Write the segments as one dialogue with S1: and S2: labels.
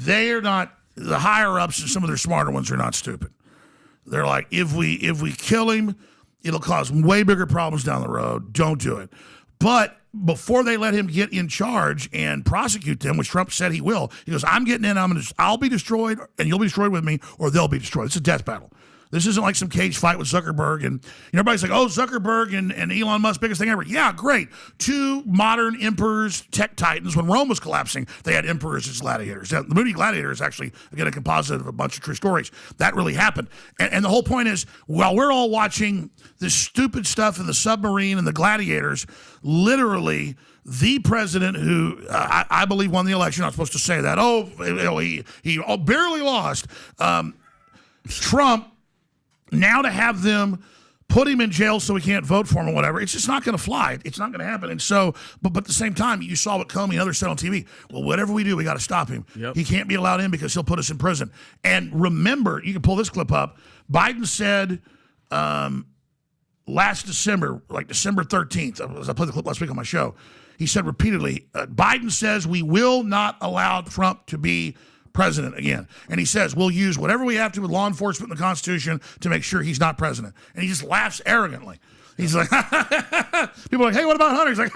S1: they are not, the higher ups and some of their smarter ones are not stupid. They're like, if we kill him, it'll cause way bigger problems down the road. Don't do it. But before they let him get in charge and prosecute them, which Trump said he will, he goes, I'm getting in, I'll be destroyed, and you'll be destroyed with me, or they'll be destroyed. It's a death battle. This isn't like some cage fight with Zuckerberg. And everybody's like, oh, Zuckerberg and Elon Musk, biggest thing ever. Yeah, great. Two modern emperors, tech titans. When Rome was collapsing, they had emperors as gladiators. Now, the movie Gladiator is actually, again, a composite of a bunch of true stories. That really happened. And the whole point is, while we're all watching this stupid stuff in the submarine and the gladiators, literally, the president who I believe won the election, I'm not supposed to say that. He barely lost. Trump, now to have them put him in jail so he can't vote for him or whatever, it's just not going to fly. It's not going to happen. And so, but at the same time, you saw what Comey and others said on TV. Well, whatever we do, we got to stop him. Yep. He can't be allowed in because he'll put us in prison. And remember, you can pull this clip up. Biden said last December, like December 13th, as I played the clip last week on my show, he said repeatedly, Biden says we will not allow Trump to be president again. And he says, we'll use whatever we have to with law enforcement and the Constitution to make sure he's not president. And he just laughs arrogantly. He's like, people are like, hey, what about Hunter? He's like,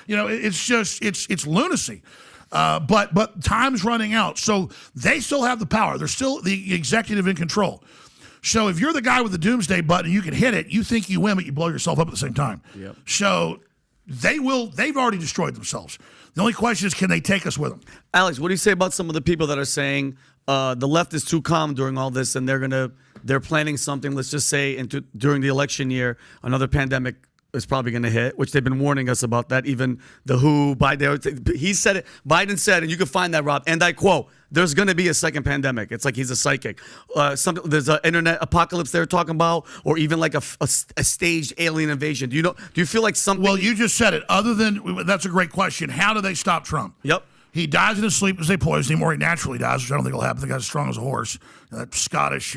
S1: it's just, it's lunacy. But time's running out. So they still have the power. They're still the executive in control. So if you're the guy with the doomsday button, you can hit it, you think you win, but you blow yourself up at the same time. Yep. So they've already destroyed themselves. The only question is, can they take us with them?
S2: Alex, what do you say about some of the people that are saying the left is too calm during all this, and they're planning something? Let's just say during the election year, another pandemic is probably going to hit, which they've been warning us about that. Even the WHO, Biden, he said it. Biden said, and you can find that, Rob. And I quote: "There's going to be a second pandemic." It's like he's a psychic. There's an internet apocalypse they're talking about, or even like a staged alien invasion. Do you feel like something?
S1: Well, you just said it. That's a great question. How do they stop Trump?
S2: Yep.
S1: He dies in his sleep as they poison him, or he naturally dies, which I don't think will happen. The guy's as strong as a horse. That Scottish,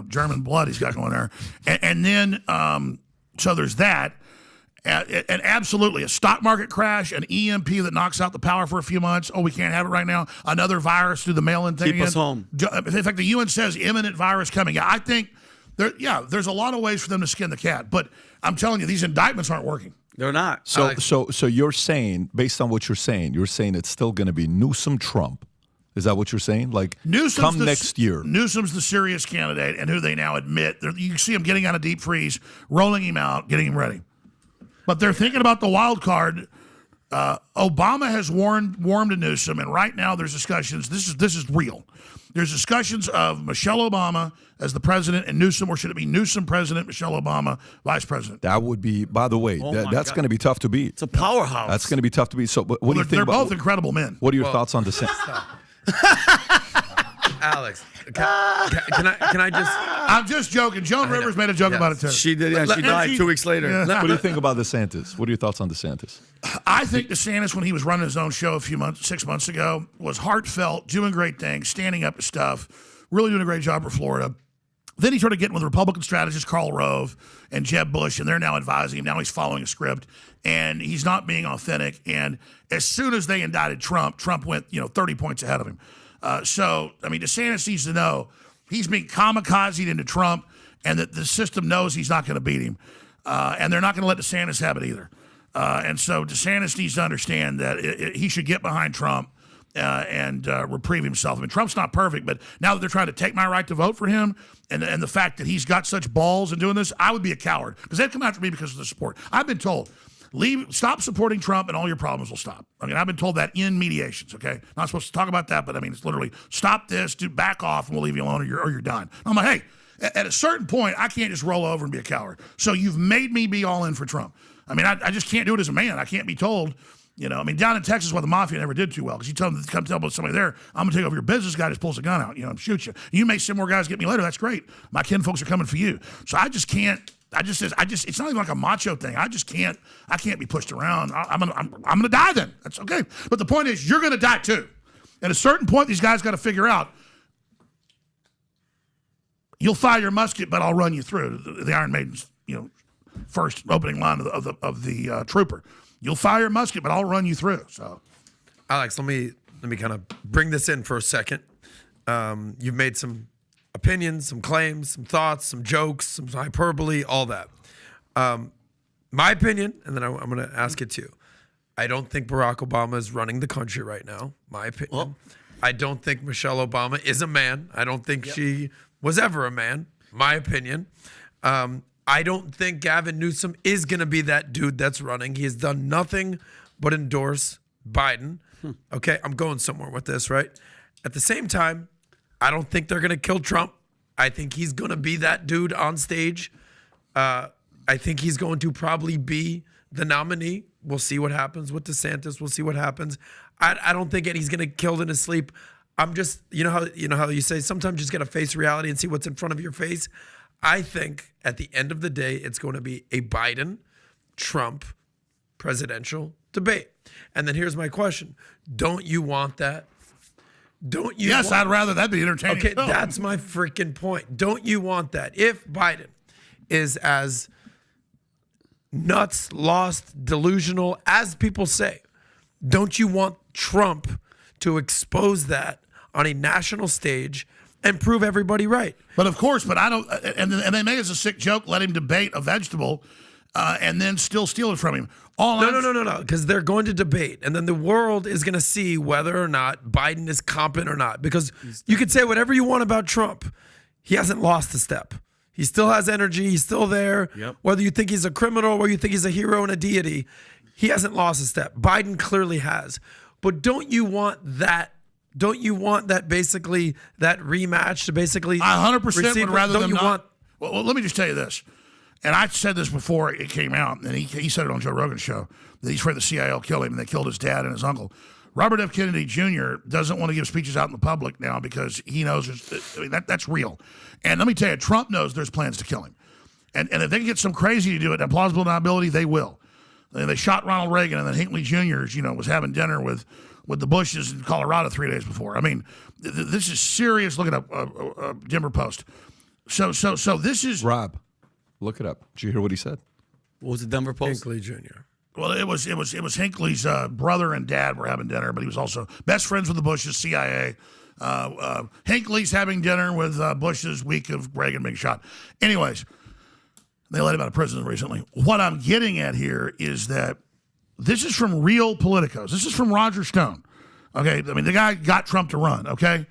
S1: German blood he's got going there. And then, so there's that. And absolutely, a stock market crash, an EMP that knocks out the power for a few months. Oh, we can't have it right now. Another virus through the mail-in thing.
S2: Keep us home.
S1: In fact, the UN says imminent virus coming. I think, there's a lot of ways for them to skin the cat. But I'm telling you, these indictments aren't working.
S2: They're not.
S3: So you're saying, based on what you're saying it's still going to be Newsom, Trump. Is that what you're saying? Like, come next year.
S1: Newsom's the serious candidate, and who they now admit. You can see him getting out of deep freeze, rolling him out, getting him ready. But they're thinking about the wild card. Obama has warmed to Newsom, and right now there's discussions. This is real. There's discussions of Michelle Obama as the president and Newsom, or should it be Newsom president, Michelle Obama vice president?
S3: That would be, by the way, that's going to be tough to beat.
S2: It's a powerhouse.
S3: That's going to be tough to beat. So, what do you think?
S1: They're both incredible men.
S3: What are your thoughts on DeSantis?
S4: Alex, can I just?
S1: I'm just joking. Joan Rivers made a joke about it too.
S2: She did. Yeah, she died 2 weeks later.
S3: Yeah. What do you think about DeSantis? What are your thoughts on DeSantis?
S1: I think DeSantis, when he was running his own show 6 months ago, was heartfelt, doing great things, standing up to stuff, really doing a great job for Florida. Then he started getting with Republican strategist Karl Rove and Jeb Bush, and they're now advising him. Now he's following a script, and he's not being authentic. And as soon as they indicted Trump went 30 points ahead of him. DeSantis needs to know he's being kamikazed into Trump, and that the system knows he's not going to beat him. And they're not going to let DeSantis have it either. And so DeSantis needs to understand that he should get behind Trump and reprieve himself. I mean, Trump's not perfect, but now that they're trying to take my right to vote for him, and the fact that he's got such balls in doing this, I would be a coward, because they'd come after me because of the support. I've been told, stop supporting Trump and all your problems will stop. I mean, I've been told that in mediations, okay? Not supposed to talk about that, but I mean, it's literally, stop this, back off, and we'll leave you alone, or you're done. I'm like, hey, at a certain point, I can't just roll over and be a coward. So you've made me be all in for Trump. I mean, I just can't do it as a man. I can't be told, down in Texas where the mafia never did too well, because you tell them to come tell somebody there, I'm going to take over your business, guy just pulls a gun out, and shoot you. You may send more guys get me later, that's great. My kin folks are coming for you. So I just can't. It's not even like a macho thing. I can't be pushed around. I'm gonna die then. That's okay. But the point is, you're gonna die too. At a certain point, these guys got to figure out, you'll fire your musket, but I'll run you through. The Iron Maiden's, first opening line of the trooper. You'll fire your musket, but I'll run you through. So,
S4: Alex, let me kind of bring this in for a second. You've made some opinions, some claims, some thoughts, some jokes, some hyperbole, all that. My opinion, and then I'm going to ask it too. I don't think Barack Obama is running the country right now. My opinion.
S2: Well,
S4: I don't think Michelle Obama is a man. I don't think she was ever a man. My opinion. I don't think Gavin Newsom is going to be that dude that's running. He has done nothing but endorse Biden. Okay, I'm going somewhere with this, right? At the same time, I don't think they're going to kill Trump. I think he's going to be that dude on stage. I think he's going to probably be the nominee. We'll see what happens with DeSantis. We'll see what happens. I don't think he's going to kill in his sleep. I'm just, you know how you say sometimes you just got to face reality and see what's in front of your face. I think at the end of the day, it's going to be a Biden-Trump presidential debate. And then here's my question. Don't you want that? Don't you?
S1: Yes, I'd rather that be entertaining.
S4: Okay,
S1: too.
S4: that's my freaking point. Don't you want that? If Biden is as nuts, lost, delusional as people say, don't you want Trump to expose that on a national stage and prove everybody right?
S1: But of course, but I don't. And they make it as a sick joke. Let him debate a vegetable, and then still steal it from him.
S4: No. Because they're going to debate, and then the world is going to see whether or not Biden is competent or not. Because you could say whatever you want about Trump, he hasn't lost a step. He still has energy. He's still there.
S2: Yep.
S4: Whether you think he's a criminal, whether you think he's a hero and a deity, he hasn't lost a step. Biden clearly has. But don't you want that? Don't you want that basically that rematch to basically?
S1: I 100% would rather
S4: don't
S1: them
S4: you
S1: not.
S4: want?
S1: Well, let me just tell you this, and I said this before it came out, and he said it on Joe Rogan's show that he's afraid the CIA will kill him, and they killed his dad and his uncle. Robert F. Kennedy Jr. doesn't want to give speeches out in the public now because he knows that's real. And let me tell you, Trump knows there's plans to kill him, and if they can get some crazy to do it, and plausible deniability, they will. And they shot Ronald Reagan, and then Hinckley Jr. Was having dinner with the Bushes in Colorado 3 days before. I mean, this is serious. Look it up, Denver Post. So this is
S3: Rob, look it up. Did you hear what he said?
S2: what was the Denver Post?
S4: Hinckley Jr.
S1: well, it was Hinckley's brother and dad were having dinner, but he was also best friends with the Bushes, CIA. Hinckley's having dinner with Bush's week of Reagan being shot. Anyways, they let him out of prison recently. What I'm getting at here is that this is from real politicos. This is from Roger Stone. Okay, I mean the guy got Trump to run. Okay,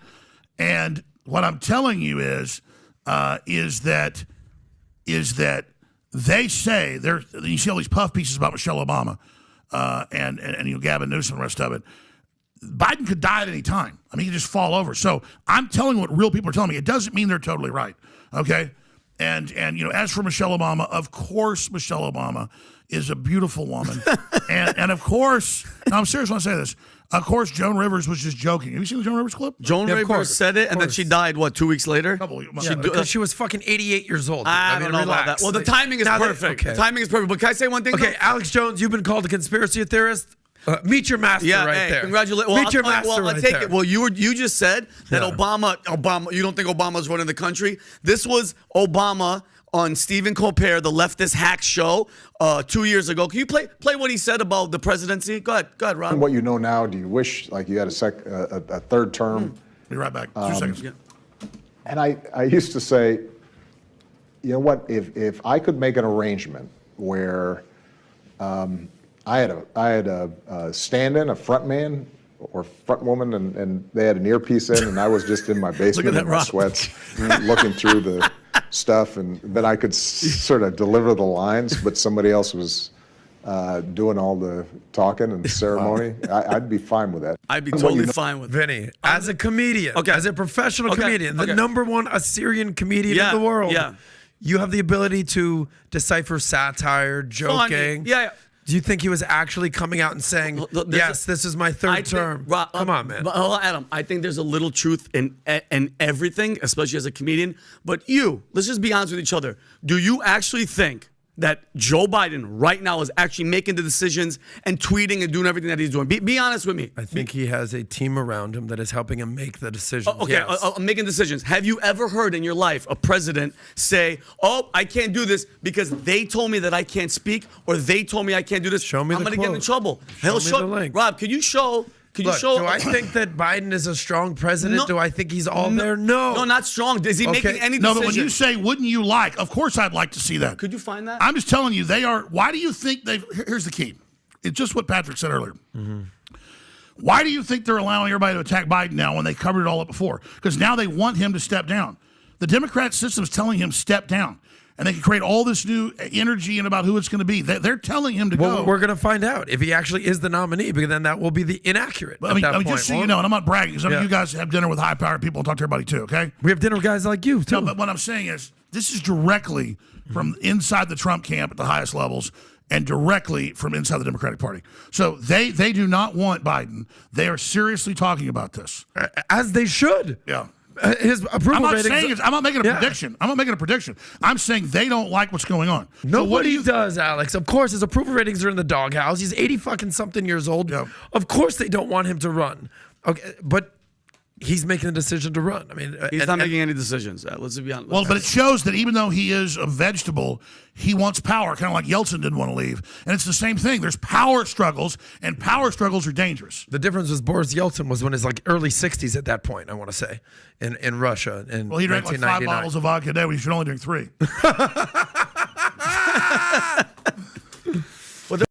S1: and what I'm telling you is that they say you see all these puff pieces about Michelle Obama and Gavin Newsom and the rest of it. Biden could die at any time. I mean, he could just fall over. So I'm telling what real people are telling me. It doesn't mean they're totally right. Okay, and as for Michelle Obama, of course Michelle Obama is a beautiful woman, and of course, no, I'm serious when I say this. Of course, Joan Rivers was just joking. Have you seen the Joan Rivers clip?
S2: Joan
S4: Yeah, of
S2: Rivers
S4: course,
S2: said it,
S4: of
S2: and then
S4: course.
S2: she died, 2 weeks later?
S4: Because she was fucking 88 years old. Dude.
S2: I don't know about
S4: relax.
S2: that. Well, the timing is
S4: Now that-
S2: perfect.
S4: okay.
S2: The timing is perfect. But can I say one thing?
S4: Okay,
S2: though?
S4: Alex Jones, you've been called a conspiracy theorist. Meet your master
S2: Yeah,
S4: right
S2: hey,
S4: there.
S2: congratulations.
S4: Meet your master
S2: I'll
S4: right
S2: take
S4: there.
S2: it. Well, you just said that
S4: Yeah.
S2: Obama. You don't think Obama's running the country? This was Obama on Stephen Colbert, the leftist hack show, 2 years ago. Can you play what he said about the presidency? Go ahead, Rob.
S5: What you know now, do you wish like you had a third term?
S1: Be right back. 2 seconds.
S2: Yeah.
S5: And I used to say, you know what, if I could make an arrangement where I had a stand-in, a front man or front woman, and they had an earpiece in, and I was just in my basement
S2: that,
S5: in my
S2: Rob.
S5: sweats looking through the stuff, and then I could sort of deliver the lines, but somebody else was doing all the talking and the ceremony. I'd be fine with that.
S2: I'd be
S5: What
S2: totally
S5: you know-
S2: fine with it.
S4: Vinny, as a comedian,
S2: Okay.
S4: as a professional
S2: Okay,
S4: comedian,
S2: okay.
S4: the #1 Assyrian comedian
S2: Yeah,
S4: in the world,
S2: yeah.
S4: you have the ability to decipher satire, joking.
S2: Yeah.
S4: Do you think he was actually coming out and saying,
S2: There's
S4: yes, this is my third term? Come on, man.
S2: Adam, I think there's a little truth in everything, especially as a comedian. But let's just be honest with each other. Do you actually think that Joe Biden right now is actually making the decisions and tweeting and doing everything that he's doing? Be honest with me.
S4: I think he has a team around him that is helping him make the decisions.
S2: Okay,
S4: Yes.
S2: I'm making decisions. Have you ever heard in your life a president say, "Oh, I can't do this because they told me that I can't speak, or they told me I can't do this"?
S4: Show me
S2: I'm
S4: the
S2: gonna get in
S4: quote.
S2: trouble.
S4: Show me the link.
S2: Rob, can you show Could you
S4: Look,
S2: show?
S4: do I think that Biden is a strong president?
S2: No.
S4: Do I think he's all there? No.
S2: No, not strong. Is he
S4: Okay.
S2: making any
S1: No,
S2: decision?
S1: but when you say, wouldn't you like? Of course I'd like to see that.
S2: Could you find that?
S1: I'm just telling you, they are. Why do you think they've. Here's the key. It's just what Patrick said earlier. Why do you think they're allowing everybody to attack Biden now when they covered it all up before? Because now they want him to step down. The Democrat system is telling him step down. And they can create all this new energy and about who it's going to be. They're telling him to
S4: Well,
S1: go.
S4: we're going to find out if he actually is the nominee, because then that will be the inaccurate.
S1: I mean,
S4: at that point,
S1: just so you
S4: won't
S1: know,
S4: it?
S1: and I'm not bragging, because
S4: Yeah.
S1: you guys have dinner with high-powered people and talk to everybody too, okay?
S4: We have dinner with guys like you, too.
S1: No, but what I'm saying is this is directly from inside the Trump camp at the highest levels and directly from inside the Democratic Party. So they do not want Biden. They are seriously talking about this.
S4: As they should.
S1: Yeah.
S4: His approval
S1: I'm not
S4: ratings.
S1: saying I'm not making a
S4: Yeah.
S1: prediction. I'm not making a prediction. I'm saying they don't like what's going on. So what do
S4: Nobody
S1: you
S4: does, Alex. Of course, his approval ratings are in the doghouse. He's 80 fucking something years old.
S1: Yeah.
S4: Of course, they don't want him to run. Okay, but he's making the decision to run. I mean,
S2: He's not making any decisions. Let's be honest.
S1: Well, but it shows that even though he is a vegetable, he wants power, kind of like Yeltsin didn't want to leave. And it's the same thing. There's power struggles, and power struggles are dangerous.
S4: the difference was Boris Yeltsin was in his like early 60s at that point. I want to say in Russia in
S1: Well, he drank like 5 bottles of vodka a day when he should only drink 3.